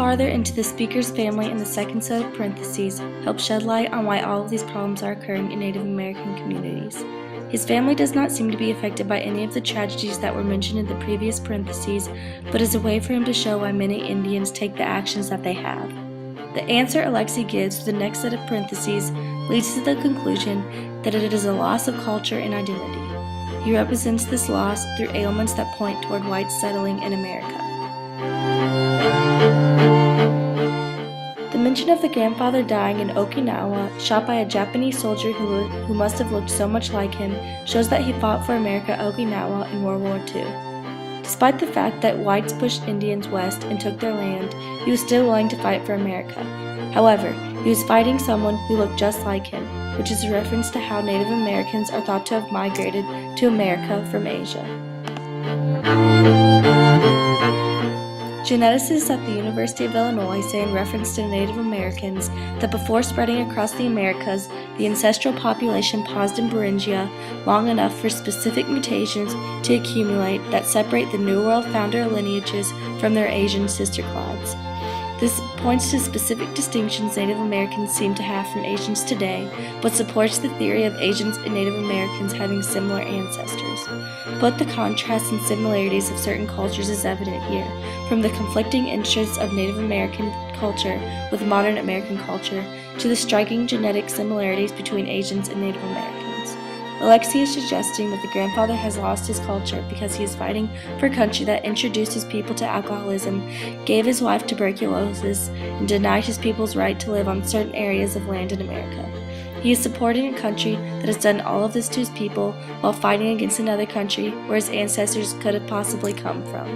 farther into the speaker's family in the second set of parentheses helps shed light on why all of these problems are occurring in Native American communities. His family does not seem to be affected by any of the tragedies that were mentioned in the previous parentheses, but is a way for him to show why many Indians take the actions that they have. The answer Alexi gives to the next set of parentheses leads to the conclusion that it is a loss of culture and identity. He represents this loss through ailments that point toward whites settling in America. The mention of the grandfather dying in Okinawa, shot by a Japanese soldier who must have looked so much like him, shows that he fought for America Okinawa in World War II. Despite the fact that whites pushed Indians west and took their land, he was still willing to fight for America. However, he was fighting someone who looked just like him, which is a reference to how Native Americans are thought to have migrated to America from Asia. Geneticists at the University of Illinois say in reference to Native Americans that before spreading across the Americas, the ancestral population paused in Beringia long enough for specific mutations to accumulate that separate the New World founder lineages from their Asian sister clades. This points to specific distinctions Native Americans seem to have from Asians today, but supports the theory of Asians and Native Americans having similar ancestors. Both the contrasts and similarities of certain cultures is evident here, from the conflicting interests of Native American culture with modern American culture, to the striking genetic similarities between Asians and Native Americans. Alexi is suggesting that the grandfather has lost his culture because he is fighting for a country that introduced his people to alcoholism, gave his wife tuberculosis, and denied his people's right to live on certain areas of land in America. He is supporting a country that has done all of this to his people while fighting against another country where his ancestors could have possibly come from.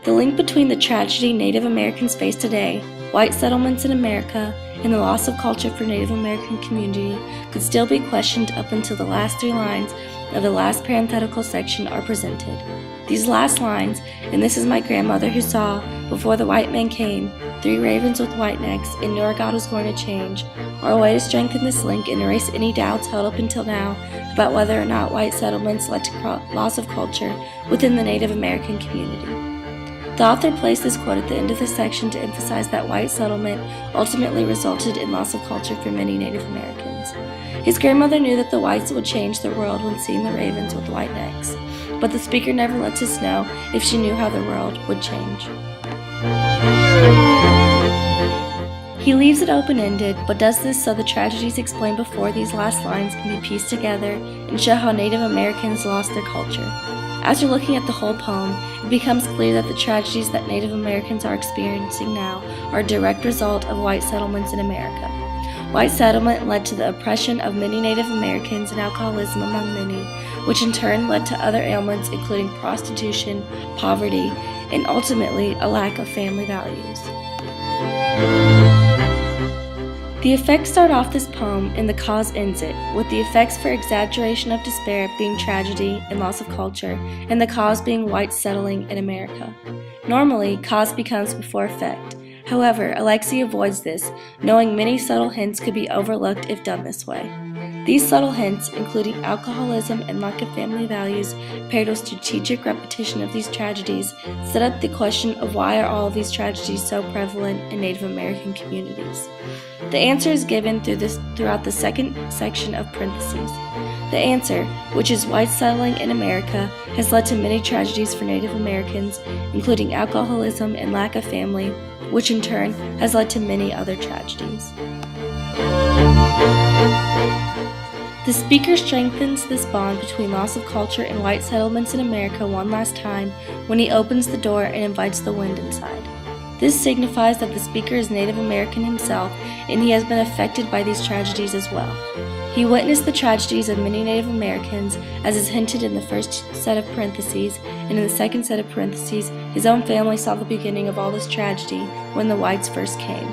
The link between the tragedy Native Americans face today, white settlements in America, and the loss of culture for Native American community could still be questioned up until the last 3 lines of the last parenthetical section are presented. These last lines, "And this is my grandmother who saw, before the white man came, 3 ravens with white necks, and knew our God was going to change," are a way to strengthen this link and erase any doubts held up until now about whether or not white settlements led to loss of culture within the Native American community. The author placed this quote at the end of the section to emphasize that white settlement ultimately resulted in loss of culture for many Native Americans. His grandmother knew that the whites would change the world when seeing the ravens with white necks, but the speaker never lets us know if she knew how the world would change. He leaves it open-ended, but does this so the tragedies explained before these last lines can be pieced together and show how Native Americans lost their culture. After looking at the whole poem, it becomes clear that the tragedies that Native Americans are experiencing now are a direct result of white settlements in America. White settlement led to the oppression of many Native Americans and alcoholism among many, which in turn led to other ailments including prostitution, poverty, and ultimately a lack of family values. The effects start off this poem and the cause ends it, with the effects for exaggeration of despair being tragedy and loss of culture, and the cause being whites settling in America. Normally, cause becomes before effect. However, Alexi avoids this, knowing many subtle hints could be overlooked if done this way. These subtle hints, including alcoholism and lack of family values, paired with strategic repetition of these tragedies, set up the question of why are all of these tragedies so prevalent in Native American communities. The answer is given throughout the second section of parentheses. The answer, which is white settling in America, has led to many tragedies for Native Americans, including alcoholism and lack of family, which in turn has led to many other tragedies. The speaker strengthens this bond between loss of culture and white settlements in America one last time when he opens the door and invites the wind inside. This signifies that the speaker is Native American himself and he has been affected by these tragedies as well. He witnessed the tragedies of many Native Americans, as is hinted in the first set of parentheses, and in the second set of parentheses, his own family saw the beginning of all this tragedy when the whites first came.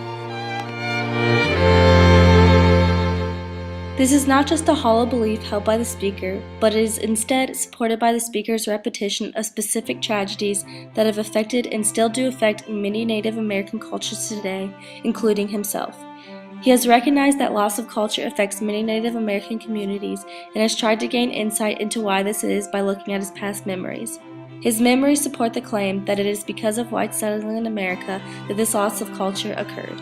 This is not just a hollow belief held by the speaker, but it is instead supported by the speaker's repetition of specific tragedies that have affected and still do affect many Native American cultures today, including himself. He has recognized that loss of culture affects many Native American communities and has tried to gain insight into why this is by looking at his past memories. His memories support the claim that it is because of white settling in America that this loss of culture occurred.